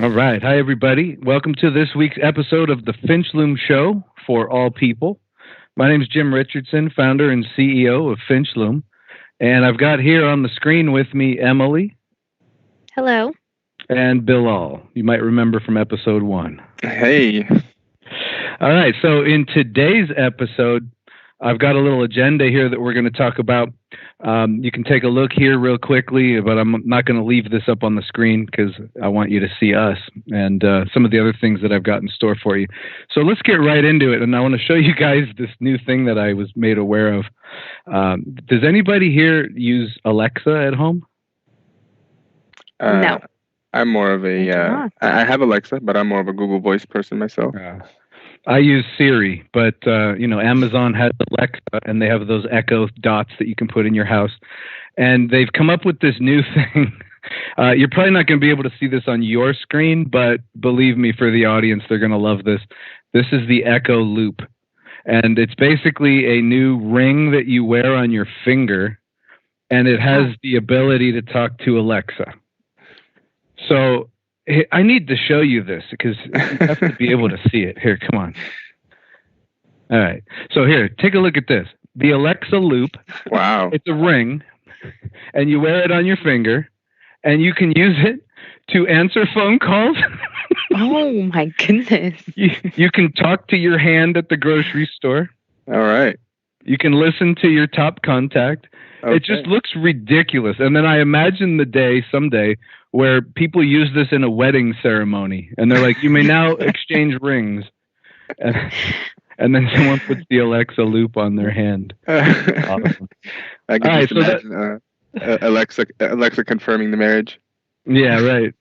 All right. Hi, everybody. Welcome to this week's episode of the Finchloom Show for all people. My name is Jim Richardson, founder and CEO of Finchloom. And I've got here on the screen with me Emily. Hello. And Bilal. You might remember from episode 1. Hey. All right. So in today's episode, I've got a little agenda here that we're going to talk about. You can take a look here real quickly, but I'm not going to leave this up on the screen because I want you to see us and some of the other things that I've got in store for you. So let's get right into it. And I want to show you guys this new thing that I was made aware of. Does anybody here use Alexa at home? No. I'm more of a, I have Alexa, but I'm more of a Google Voice person myself. I use Siri, but Amazon has Alexa, and they have those Echo dots that you can put in your house. And they've come up with this new thing. You're probably not going to be able to see this on your screen, but believe me, for the audience, they're going to love this. This is the Echo Loop, and it's basically a new ring that you wear on your finger, and it has the ability to talk to Alexa. So I need to show you this because you have to be able to see it. Here, come on. All right. So here, take a look at this. The Alexa Loop. Wow. It's a ring, and you wear it on your finger, and you can use it to answer phone calls. Oh, my goodness. You can talk to your hand at the grocery store. All right. You can listen to your top contact. Okay. It just looks ridiculous. And then I imagine the day someday where people use this in a wedding ceremony, and they're like, you may now exchange rings. And then someone puts the Alexa Loop on their hand. Awesome. I can just imagine Alexa confirming the marriage. Yeah, right.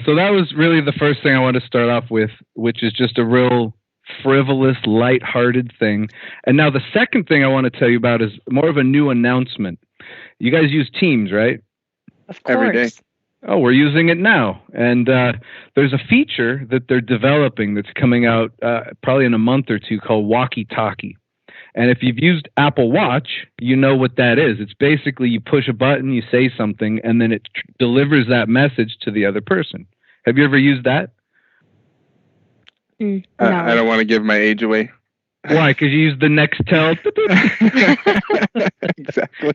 So that was really the first thing I want to start off with, which is just a real frivolous, light-hearted thing. And now the second thing I want to tell you about is more of a new announcement. You guys use Teams, right? Of course. Every day. Oh, we're using it now. And there's a feature that they're developing that's coming out probably in a month or two called Walkie Talkie. And if you've used Apple Watch, you know what that is. It's basically you push a button, you say something, and then it delivers that message to the other person. Have you ever used that? No. I don't want to give my age away. Why? Because you use the Nextel. Exactly.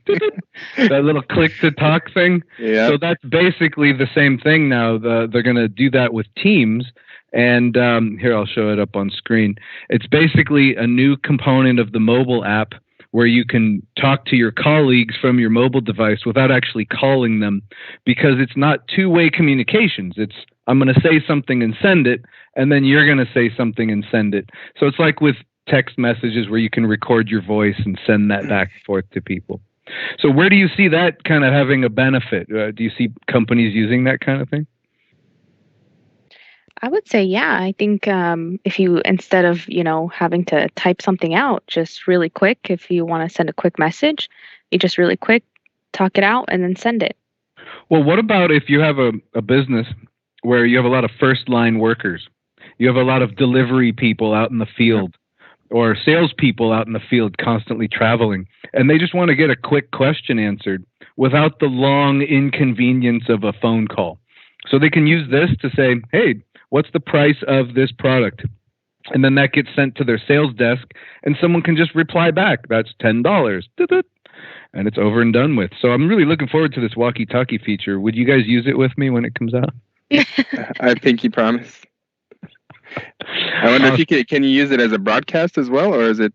That little click to talk thing. Yeah. So that's basically the same thing now. They're going to do that with Teams. And here, I'll show it up on screen. It's basically a new component of the mobile app where you can talk to your colleagues from your mobile device without actually calling them, because it's not two-way communications. It's I'm going to say something and send it, and then you're going to say something and send it. So it's like with text messages where you can record your voice and send that back and forth to people. So where do you see that kind of having a benefit? Do you see companies using that kind of thing? I would say, yeah. I think if you, instead of, having to type something out, just really quick, if you want to send a quick message, you just really quick talk it out and then send it. Well, what about if you have a business where you have a lot of first-line workers? You have a lot of delivery people out in the field or salespeople out in the field constantly traveling, and they just want to get a quick question answered without the long inconvenience of a phone call. So they can use this to say, hey, what's the price of this product? And then that gets sent to their sales desk, and someone can just reply back, that's $10. And it's over and done with. So I'm really looking forward to this walkie-talkie feature. Would you guys use it with me when it comes out? I pinky promise. I wonder if you can you use it as a broadcast as well, or is it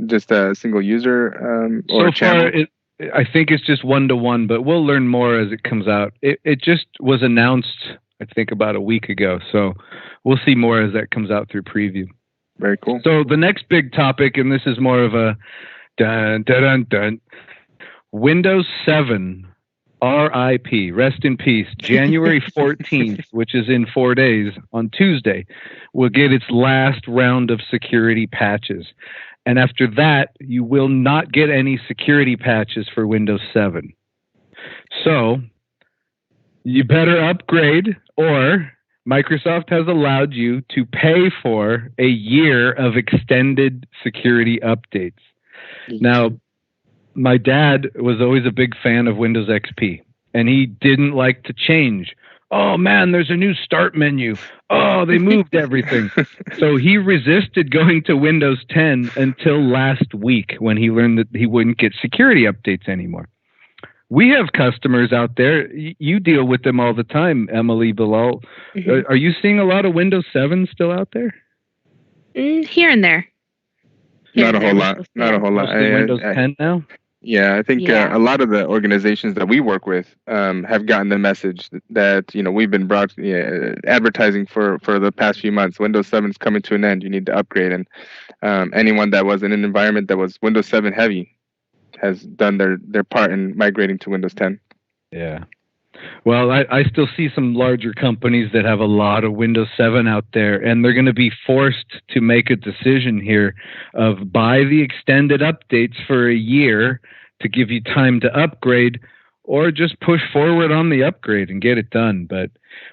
just a single user or a channel? So far, I think it's just one-to-one, but we'll learn more as it comes out. It just was announced, I think, about a week ago, so we'll see more as that comes out through preview. Very cool. So the next big topic, and this is more of a dun, dun, dun, dun, Windows 7 RIP, rest in peace, January 14th, which is in 4 days, on Tuesday, will get its last round of security patches. And after that, you will not get any security patches for Windows 7. So you better upgrade, or Microsoft has allowed you to pay for a year of extended security updates. Now, my dad was always a big fan of Windows XP. and he didn't like to change. Oh man, there's a new start menu. Oh, they moved everything. So he resisted going to Windows 10 until last week when he learned that he wouldn't get security updates anymore. We have customers out there. You deal with them all the time, Emily, Bilal. Mhm. Are you seeing a lot of Windows 7 still out there? Here and there. Not a whole lot. Not a whole lot. Mostly Windows 10 now? Yeah, I think Yeah. a lot of the organizations that we work with have gotten the message that we've been advertising for the past few months. Windows 7 is coming to an end. You need to upgrade, and anyone that was in an environment that was Windows 7 heavy has done their part in migrating to Windows 10. Yeah. Well, I still see some larger companies that have a lot of Windows 7 out there, and they're going to be forced to make a decision here of buy the extended updates for a year to give you time to upgrade, or just push forward on the upgrade and get it done. But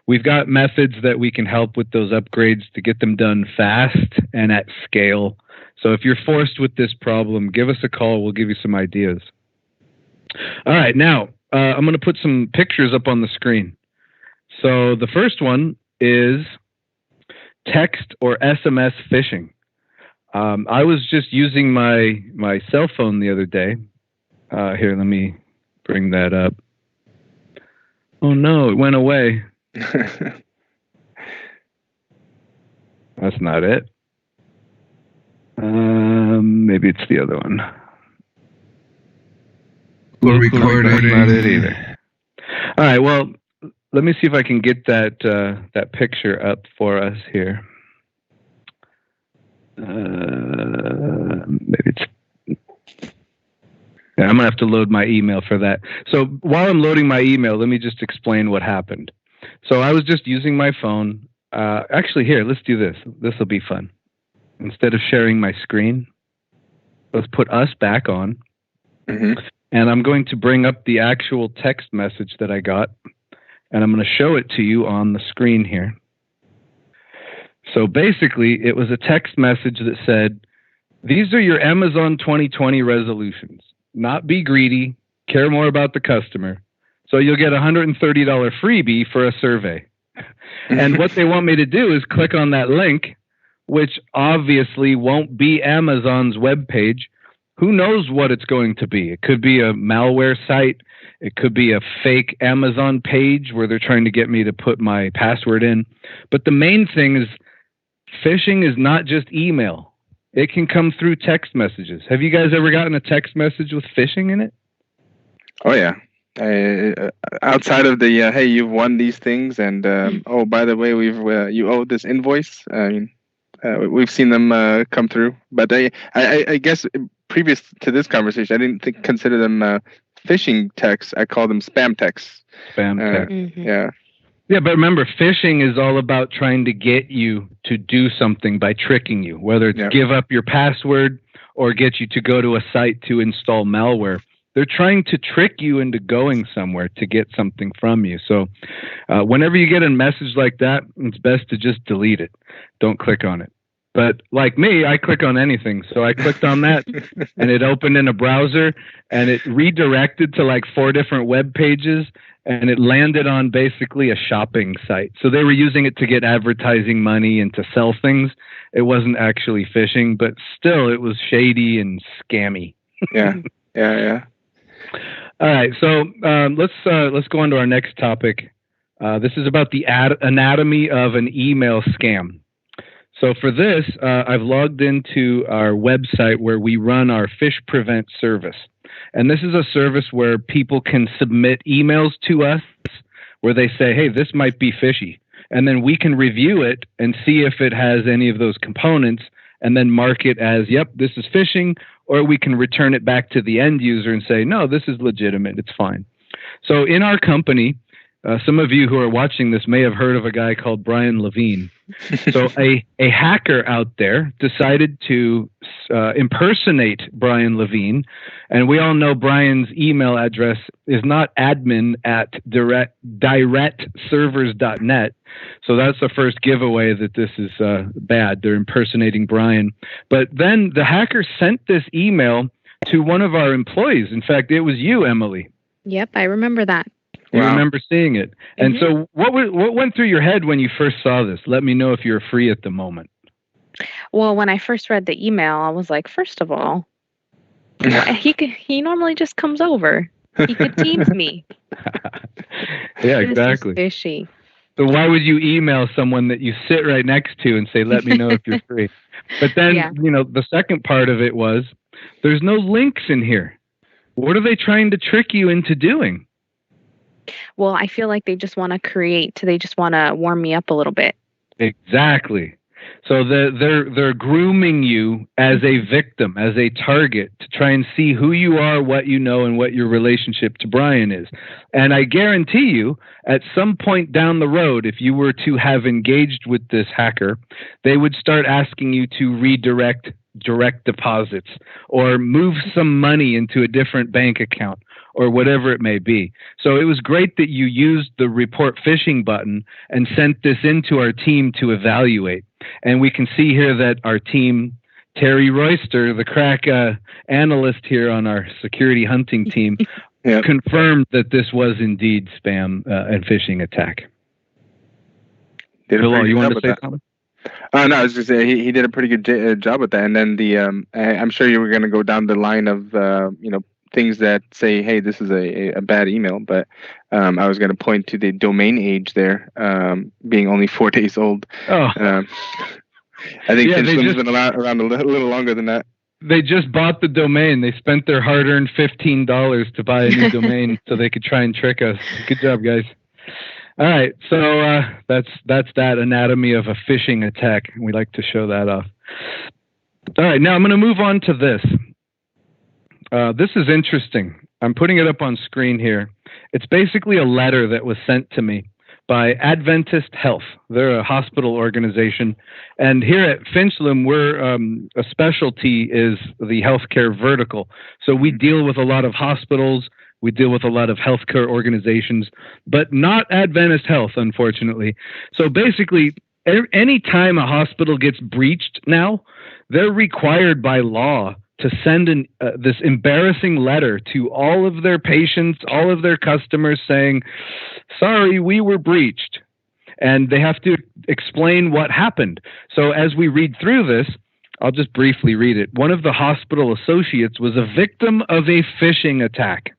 we've got methods that we can help with those upgrades to get them done fast and at scale. So if you're forced with this problem, give us a call. We'll give you some ideas. All right, now I'm going to put some pictures up on the screen. So the first one is text or SMS phishing. I was just using my cell phone the other day. Here, let me bring that up. Oh no, it went away. That's not it. Maybe it's the other one. We're recording. That's not it either. All right. Well, let me see if I can get that picture up for us here. Maybe it's. Yeah, I'm gonna have to load my email for that. So while I'm loading my email, let me just explain what happened. So I was just using my phone. Actually, here, let's do this. This will be fun. Instead of sharing my screen, let's put us back on. Mm-hmm. And I'm going to bring up the actual text message that I got, and I'm going to show it to you on the screen here. So basically, it was a text message that said, these are your Amazon 2020 resolutions. Not be greedy, care more about the customer. So you'll get a $130 freebie for a survey. And what they want me to do is click on that link, which obviously won't be Amazon's webpage. Who knows what it's going to be? It could be a malware site. It could be a fake Amazon page where they're trying to get me to put my password in. But the main thing is phishing is not just email. It can come through text messages. Have you guys ever gotten a text message with phishing in it? Oh, yeah. Outside of the, hey, you've won these things, and oh, by the way, you owe this invoice. We've seen them come through. But I guess previous to this conversation, I didn't consider them phishing texts. I call them spam texts. Spam text. Yeah. Yeah, but remember, phishing is all about trying to get you to do something by tricking you, whether it's give up your password or get you to go to a site to install malware. They're trying to trick you into going somewhere to get something from you. So whenever you get a message like that, it's best to just delete it. Don't click on it. But like me, I click on anything. So I clicked on that and it opened in a browser and it redirected to like 4 different web pages and it landed on basically a shopping site. So they were using it to get advertising money and to sell things. It wasn't actually phishing, but still it was shady and scammy. Yeah. All right. So let's go on to our next topic. This is about the anatomy of an email scam. So for this, I've logged into our website where we run our Phish Prevent service. And this is a service where people can submit emails to us where they say, hey, this might be fishy. And then we can review it and see if it has any of those components and then mark it as, yep, this is phishing, or we can return it back to the end user and say, no, this is legitimate. It's fine. So in our company, some of you who are watching this may have heard of a guy called Brian Levine. So a hacker out there decided to impersonate Brian Levine. And we all know Brian's email address is not admin@directservers.net. So that's the first giveaway that this is bad. They're impersonating Brian. But then the hacker sent this email to one of our employees. In fact, it was you, Emily. Yep, I remember that. You Wow. remember seeing it. And so what went through your head when you first saw this? Let me know if you're free at the moment. Well, when I first read the email, I was like, first of all, he normally just comes over. He could Teams me. Yeah, exactly. This is fishy. So why would you email someone that you sit right next to and say, let me know if you're free? But then, the second part of it was, there's no links in here. What are they trying to trick you into doing? Well, I feel like they just want to warm me up a little bit. Exactly. So they're grooming you as a victim, as a target, to try and see who you are, what you know, and what your relationship to Brian is. And I guarantee you, at some point down the road, if you were to have engaged with this hacker, they would start asking you to redirect direct deposits or move some money into a different bank account or whatever it may be. So it was great that you used the report phishing button and sent this into our team to evaluate. And we can see here that our team, Terry Royster, the crack analyst here on our security hunting team, confirmed that this was indeed spam and phishing attack. Hello, you want to say something? No, I was just saying he did a pretty good job with that. And then I'm sure you were going to go down the line of things that say, hey, this is a bad email. But I was going to point to the domain age there being only 4 days old. Oh. I think Finchloom's been around a little longer than that. They just bought the domain. They spent their hard-earned $15 to buy a new domain so they could try and trick us. Good job, guys. All right, so that's that anatomy of a phishing attack. We like to show that off. All right, now I'm going to move on to this. This is interesting. I'm putting it up on screen here. It's basically a letter that was sent to me by Adventist Health. They're a hospital organization. And here at Finchloom, we're a specialty is the healthcare vertical. So we deal with a lot of hospitals. We deal with a lot of healthcare organizations, but not Adventist Health, unfortunately. So basically, any time a hospital gets breached now, they're required by law to send this embarrassing letter to all of their patients, all of their customers saying, sorry, we were breached. And they have to explain what happened. So as we read through this, I'll just briefly read it. One of the hospital associates was a victim of a phishing attack.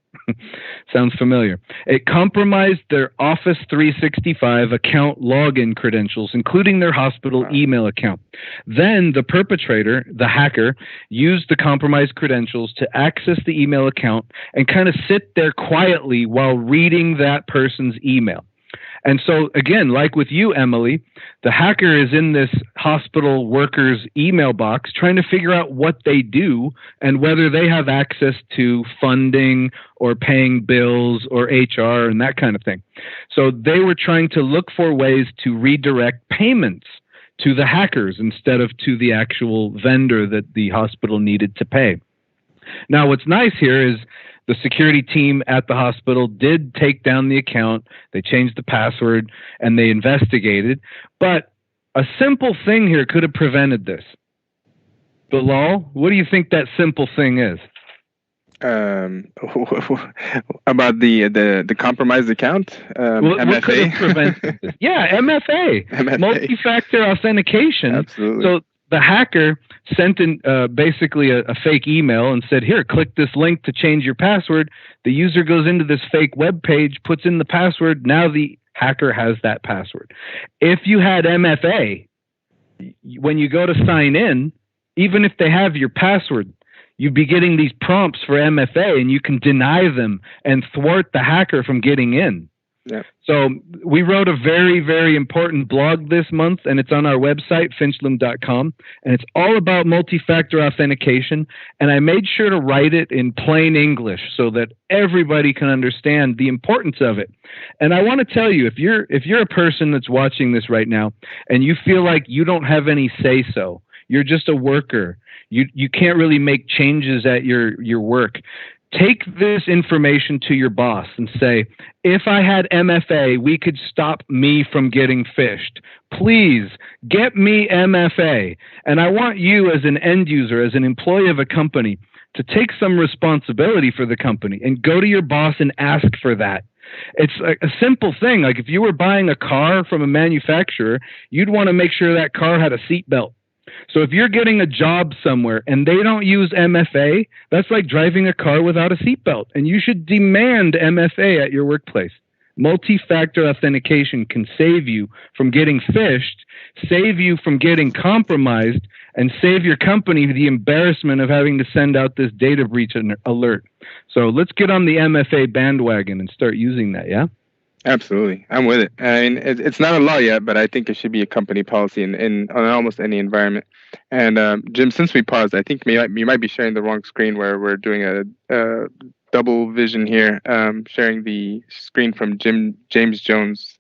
Sounds familiar. It compromised their Office 365 account login credentials, including their hospital email account. Then the perpetrator, the hacker, used the compromised credentials to access the email account and kind of sit there quietly while reading that person's email. And so, again, like with you, Emily, the hacker is in this hospital worker's email box trying to figure out what they do and whether they have access to funding or paying bills or HR and that kind of thing. So they were trying to look for ways to redirect payments to the hackers instead of to the actual vendor that the hospital needed to pay. Now, what's nice here is the security team at the hospital did take down the account. They changed the password and they investigated. But a simple thing here could have prevented this. Bilal, what do you think that simple thing is? About the compromised account? MFA? What could have prevented this? Yeah, MFA. Multi-factor authentication. Absolutely. So the hacker sent in basically a fake email and said, here, click this link to change your password. The user goes into this fake web page, puts in the password. Now the hacker has that password. If you had MFA, when you go to sign in, even if they have your password, you'd be getting these prompts for MFA and you can deny them and thwart the hacker from getting in. Yeah. So we wrote a very, very important blog this month, and it's on our website, finchloom.com, and it's all about multi-factor authentication, and I made sure to write it in plain English so that everybody can understand the importance of it. And I want to tell you, if you're a person that's watching this right now and you feel like you don't have any say-so, you're just a worker, you can't really make changes at your work, take this information to your boss and say, if I had MFA, we could stop me from getting phished. Please get me MFA. And I want you as an end user, as an employee of a company, to take some responsibility for the company and go to your boss and ask for that. It's a simple thing. Like if you were buying a car from a manufacturer, you'd want to make sure that car had a seatbelt. So if you're getting a job somewhere and they don't use MFA, that's like driving a car without a seatbelt. And you should demand MFA at your workplace. Multi-factor authentication can save you from getting phished, save you from getting compromised, and save your company the embarrassment of having to send out this data breach alert. So let's get on the MFA bandwagon and start using that, yeah? Absolutely. I'm with it. I mean, it's not a law yet, but I think it should be a company policy in on almost any environment. And Jim, since we paused, I think you might be sharing the wrong screen where we're doing a double vision here, sharing the screen from James Jones.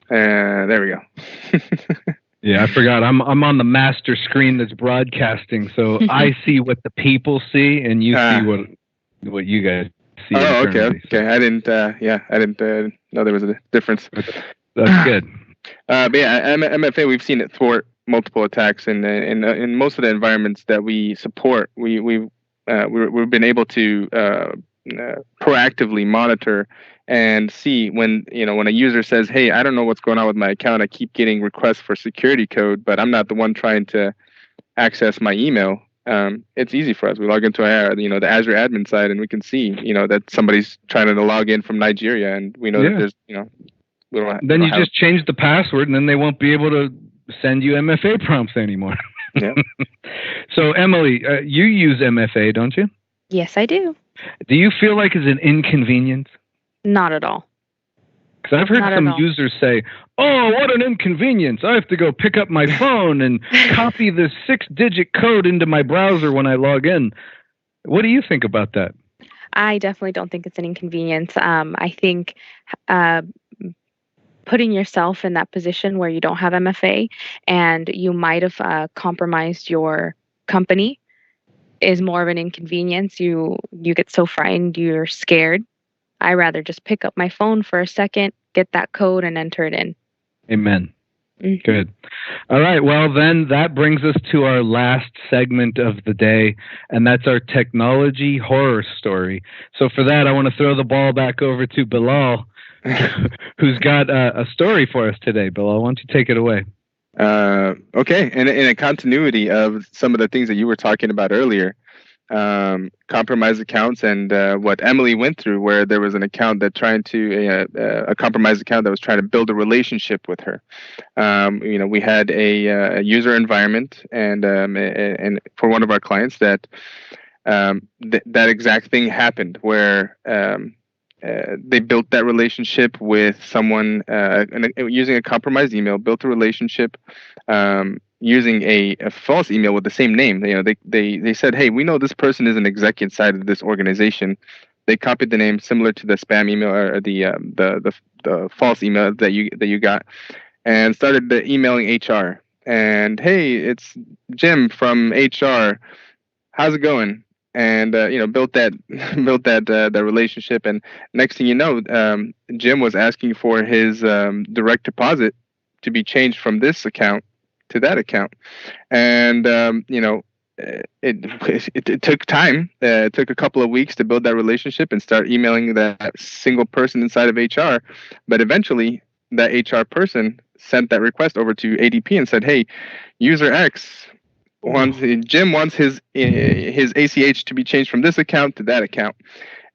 There we go. Yeah, I forgot. I'm on the master screen that's broadcasting, so I see what the people see, and you see what you guys see. Oh, okay. I didn't. I didn't know there was a difference. That's good. But yeah, MFA, we've seen it thwart multiple attacks, and in most of the environments that we support, we've been able to proactively monitor and see when a user says, "Hey, I don't know what's going on with my account. I keep getting requests for security code, but I'm not the one trying to access my email." It's easy for us. We log into our, the Azure admin side, and we can see, that somebody's trying to log in from Nigeria, and we know that there's, we don't just change the password, and then they won't be able to send you MFA prompts anymore. Yeah. So, Emily, you use MFA, don't you? Yes, I do. Do you feel like it's an inconvenience? Not at all. Because I've heard some users say, "Oh, what an inconvenience. I have to go pick up my phone and copy this 6-digit code into my browser when I log in." What do you think about that? I definitely don't think it's an inconvenience. I think putting yourself in that position where you don't have MFA and you might have compromised your company is more of an inconvenience. You get so frightened, you're scared. I rather just pick up my phone for a second, get that code, and enter it in. Amen. Mm-hmm. Good. All right. Well, then that brings us to our last segment of the day, and that's our technology horror story. So for that, I want to throw the ball back over to Bilal, who's got a story for us today. Bilal, why don't you take it away? Okay. And in a continuity of some of the things that you were talking about earlier, compromised accounts and what Emily went through, where there was an account that a compromised account that was trying to build a relationship with her. We had a user environment, and for one of our clients that that exact thing happened, where they built that relationship with someone using a compromised email, built a relationship. Using a false email with the same name. They said, "Hey, we know this person is an exec inside of this organization." They copied the name similar to the spam email or the false email that you got, and started emailing HR. And, "Hey, it's Jim from HR. How's it going?" And built that relationship. And next thing you know, Jim was asking for his direct deposit to be changed from this account to that account. And it took time. It took a couple of weeks to build that relationship and start emailing that single person inside of HR. But eventually that HR person sent that request over to ADP and said, "Hey, user X Jim wants his ACH to be changed from this account to that account."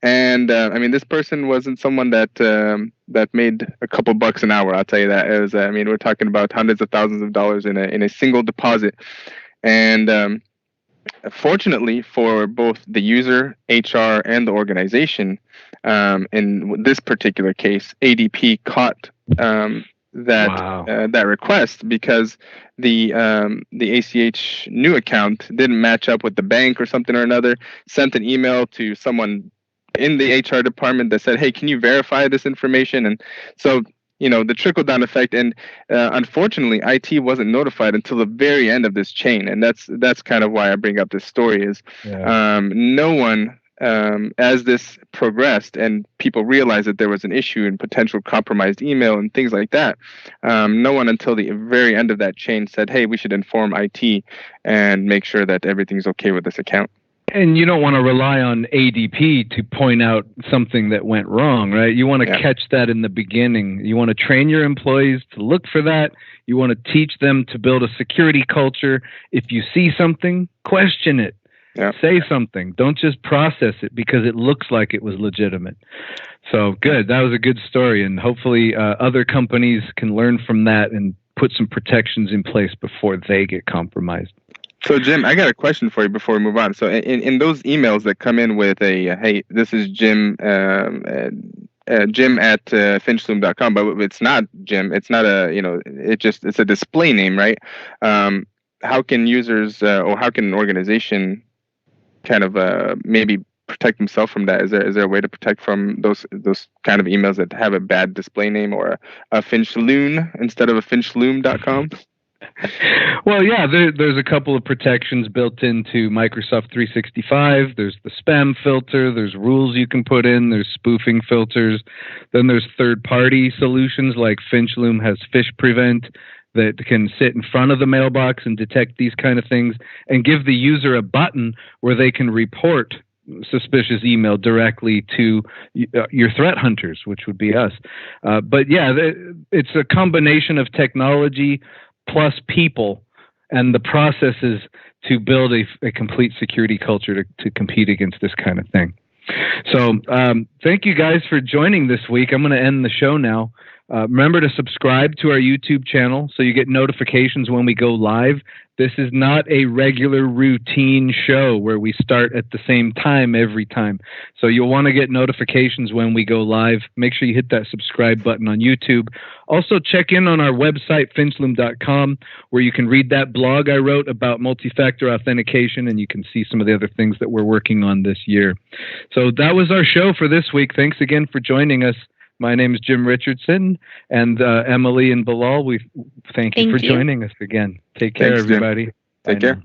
And this person wasn't someone that made a couple bucks an hour. I'll tell you that. It was, we're talking about hundreds of thousands of dollars in a single deposit. And fortunately for both the user, HR, and the organization, in this particular case, ADP caught that request, because the ACH new account didn't match up with the bank or something or another. Sent an email to someone in the HR department that said, "Hey, can you verify this information?" And so, the trickle down effect. And unfortunately, IT wasn't notified until the very end of this chain. And that's kind of why I bring up this story is no one, as this progressed and people realized that there was an issue and potential compromised email and things like that, no one until the very end of that chain said, "Hey, we should inform IT and make sure that everything's okay with this account." And you don't want to rely on ADP to point out something that went wrong, right? You want to catch that in the beginning. You want to train your employees to look for that. You want to teach them to build a security culture. If you see something, question it. Yeah. Say something. Don't just process it because it looks like it was legitimate. So good. That was a good story. And hopefully other companies can learn from that and put some protections in place before they get compromised. So, Jim, I got a question for you before we move on. So, in those emails that come in with a, hey, this is Jim, Jim at Finchloom.com, but it's not Jim. It's not it's a display name, right? How can users or how can an organization kind of maybe protect themselves from that? Is there a way to protect from those kind of emails that have a bad display name or a Finchloom instead of a Finchloom.com? Well, yeah, there's a couple of protections built into Microsoft 365. There's the spam filter. There's rules you can put in. There's spoofing filters. Then there's third-party solutions like Finchloom has Fish Prevent that can sit in front of the mailbox and detect these kind of things and give the user a button where they can report suspicious email directly to your threat hunters, which would be us. But yeah, it's a combination of technology plus people and the processes to build a complete security culture to compete against this kind of thing. So thank you guys for joining this week. I'm going to end the show now. Remember to subscribe to our YouTube channel so you get notifications when we go live. This is not a regular routine show where we start at the same time every time. So you'll want to get notifications when we go live. Make sure you hit that subscribe button on YouTube. Also, check in on our website, finchloom.com, where you can read that blog I wrote about multi-factor authentication, and you can see some of the other things that we're working on this year. So that was our show for this week. Thanks again for joining us. My name is Jim Richardson, and Emily and Bilal, we thank you for joining us again. Take care, everybody. Jim. Take care.